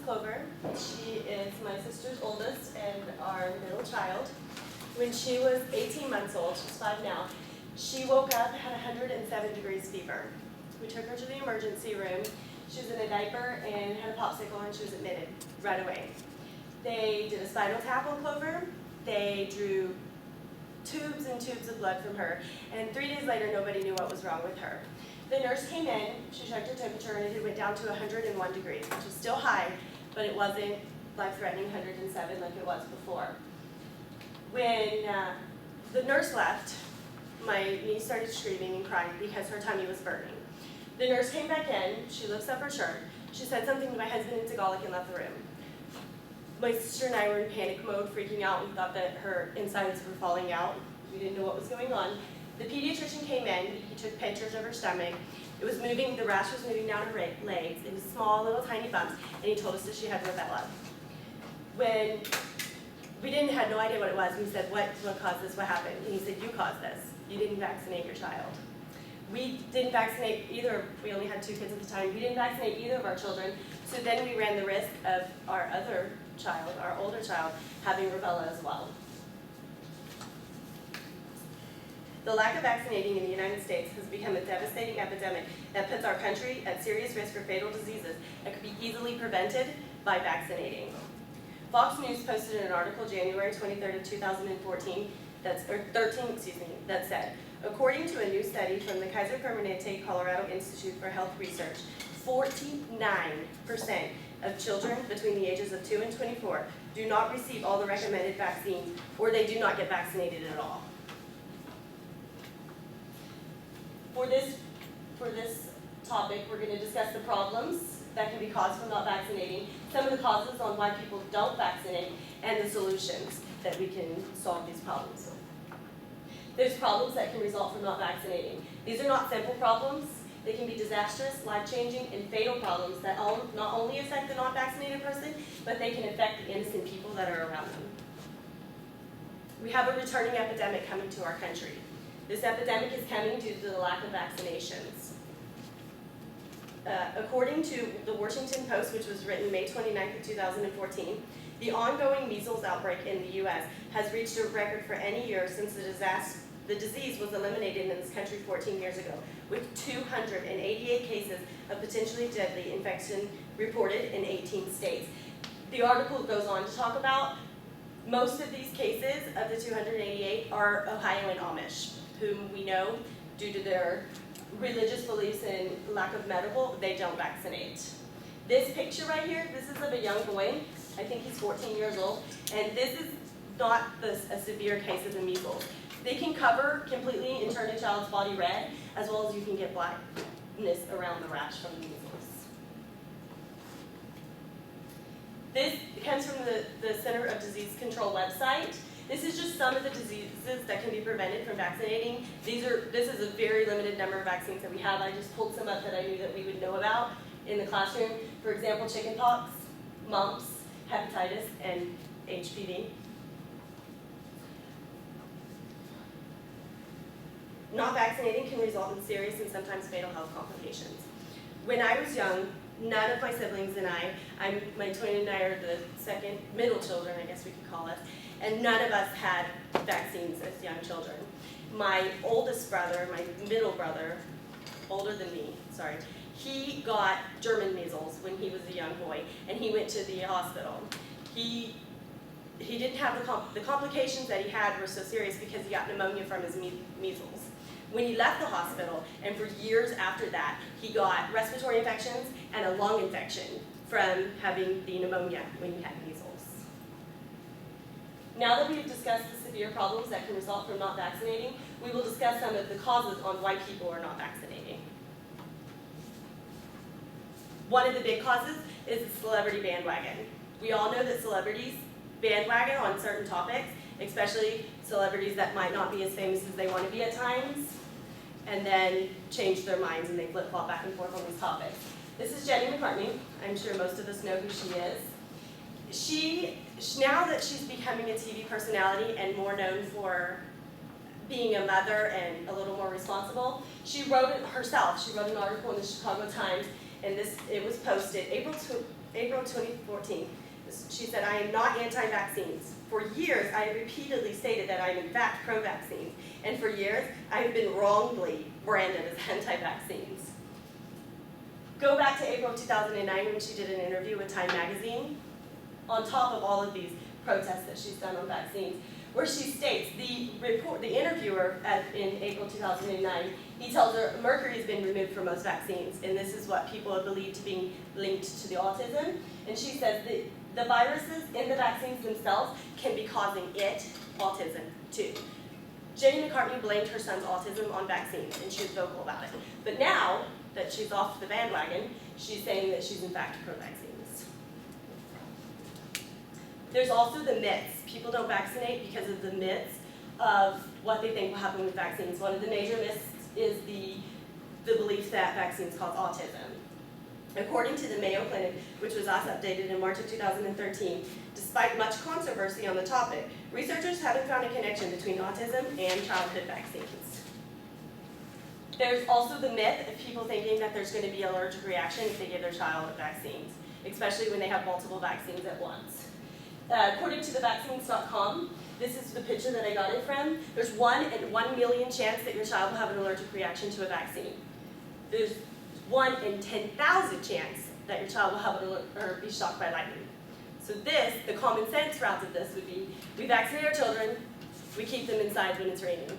Clover. She is my sister's oldest and our middle child. When she was 18 months old, she's 5 now, she woke up, had 107 degrees fever. We took her to the emergency room. She was in a diaper and had a popsicle, and she was admitted right away. They did a spinal tap on Clover. They drew tubes and tubes of blood from her, and 3 days later, nobody knew what was wrong with her. The nurse came in, she checked her temperature, and it went down to 101 degrees, which is still high, but it wasn't life-threatening 107 like it was before. When the nurse left, my niece started screaming and crying because her tummy was burning. The nurse came back in, she lifts up her shirt, she said something to my husband in Tagalog and left the room. My sister and I were in panic mode, freaking out. We thought that her insides were falling out. We didn't know what was going on. The pediatrician came in, he took pictures of her stomach. It was moving, the rash was moving down her legs. It was small, little tiny bumps, and he told us that she had rubella. When we had no idea what it was, we said, what caused this, what happened? And he said, you caused this. You didn't vaccinate your child. We didn't vaccinate either, we only had 2 kids at the time. We didn't vaccinate either of our children, so then we ran the risk of our other child, our older child, having rubella as well. The lack of vaccinating in the United States has become a devastating epidemic that puts our country at serious risk for fatal diseases that could be easily prevented by vaccinating. Fox News posted an article January 23rd of 2014 that said, according to a new study from the Kaiser Permanente Colorado Institute for Health Research, 49% of children between the ages of 2 and 24 do not receive all the recommended vaccines, or they do not get vaccinated at all. For this topic, we're going to discuss the problems that can be caused from not vaccinating, some of the causes on why people don't vaccinate, and the solutions that we can solve these problems with. There's problems that can result from not vaccinating. These are not simple problems. They can be disastrous, life-changing, and fatal problems that not only affect the non-vaccinated person, but they can affect the innocent people that are around them. We have a returning epidemic coming to our country. This epidemic is coming due to the lack of vaccinations. According to the Washington Post, which was written May 29th of 2014, the ongoing measles outbreak in the U.S. has reached a record for any year since the disease was eliminated in this country 14 years ago, with 288 cases of potentially deadly infection reported in 18 states. The article goes on to talk about most of these cases of the 288 are Ohio and Amish, whom we know, due to their religious beliefs and lack of medical, they don't vaccinate. This picture right here, this is of a young boy. I think he's 14 years old, and this is not a severe case of the measles. They can cover completely and turn a child's body red, as well as you can get blackness around the rash from the measles. This comes from the Center of Disease Control website. This is just some of the diseases that can be prevented from vaccinating. This is a very limited number of vaccines that we have. I just pulled some up that I knew that we would know about in the classroom. For example, chickenpox, mumps, hepatitis, and HPV. Not vaccinating can result in serious and sometimes fatal health complications. When I was young, none of my siblings and my twin and I are the second middle children, I guess we could call us, and none of us had vaccines as young children. My oldest brother, my middle brother, older than me, sorry, he got German measles when he was a young boy, and he went to the hospital. He didn't have the complications that he had were so serious because he got pneumonia from his measles. When he left the hospital, and for years after that, he got respiratory infections and a lung infection from having the pneumonia when he had measles. Now that we've discussed the severe problems that can result from not vaccinating, we will discuss some of the causes on why people are not vaccinating. One of the big causes is the celebrity bandwagon. We all know that celebrities bandwagon on certain topics, especially celebrities that might not be as famous as they want to be at times, and then change their minds and they flip-flop back and forth on these topics. This is Jenny McCartney. I'm sure most of us know who she is. Now that she's becoming a TV personality and more known for being a mother and a little more responsible, she wrote it herself. She wrote an article in the Chicago Times, and it was posted April April 2014, she said, "I am not anti-vaccines. For years, I have repeatedly stated that I am in fact pro-vaccine, and for years, I have been wrongly branded as anti-vaccines." Go back to April 2009 when she did an interview with Time Magazine, on top of all of these protests that she's done on vaccines, where she states, the interviewer in April 2009, he tells her mercury has been removed from most vaccines, and this is what people have believed to be linked to the autism. And she says the viruses in the vaccines themselves can be causing autism too. Jenny McCartney blamed her son's autism on vaccines, and she was vocal about it. But now that she's off the bandwagon, she's saying that she's in fact pro-vaccines. There's also the myths. People don't vaccinate because of the myths of what they think will happen with vaccines. One of the major myths is the belief that vaccines cause autism. According to the Mayo Clinic, which was last updated in March of 2013, despite much controversy on the topic, researchers haven't found a connection between autism and childhood vaccines. There's also the myth of people thinking that there's going to be an allergic reaction if they give their child vaccines, especially when they have multiple vaccines at once. According to thevaccines.com, this is the picture that I got it from. There's 1 in 1 million chance that your child will have an allergic reaction to a vaccine. There's 1 in 10,000 chance that your child will have or be shocked by lightning. So the common sense route of this would be, we vaccinate our children, we keep them inside when it's raining.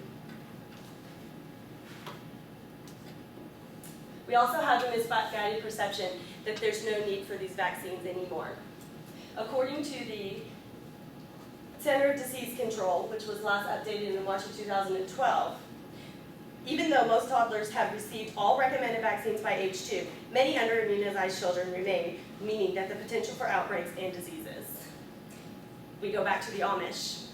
We also have the misguided perception that there's no need for these vaccines anymore. According to the Center of Disease Control, which was last updated in March of 2012, even though most toddlers have received all recommended vaccines by age 2, many under-immunized children remain, meaning that the potential for outbreaks and diseases. We go back to the Amish.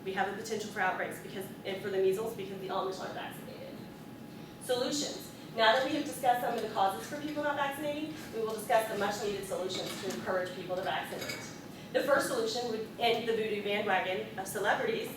We have the potential for outbreaks and for the measles because the Amish aren't vaccinated. Solutions. Now that we have discussed some of the causes for people not vaccinating, we will discuss the much-needed solutions to encourage people to vaccinate. The first solution would end the Voodoo bandwagon of celebrities.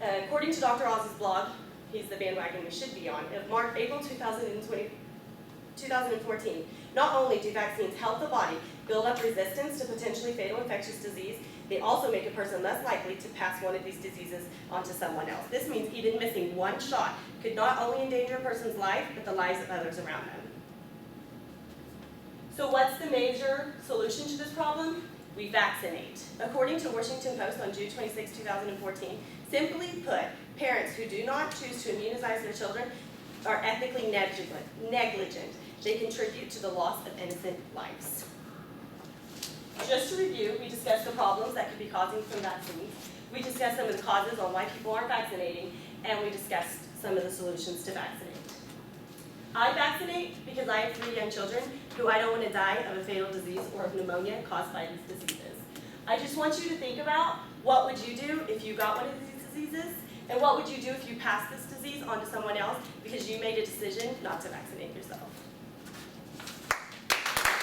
According to Dr. Oz's blog, he's the bandwagon we should be on, of April 2014, not only do vaccines help the body build up resistance to potentially fatal infectious disease, they also make a person less likely to pass one of these diseases on to someone else. This means even missing one shot could not only endanger a person's life, but the lives of others around them. So what's the major solution to this problem? We vaccinate. According to Washington Post on June 26, 2014, simply put, parents who do not choose to immunize their children are ethically negligent. They contribute to the loss of innocent lives. Just to review, we discussed the problems that could be causing from vaccines. We discussed some of the causes on why people aren't vaccinating, and we discussed some of the solutions to vaccinate. I vaccinate because I have 3 young children who I don't want to die of a fatal disease or of pneumonia caused by these diseases. I just want you to think about what would you do if you got one of these diseases, and what would you do if you passed this disease on to someone else because you made a decision not to vaccinate yourself.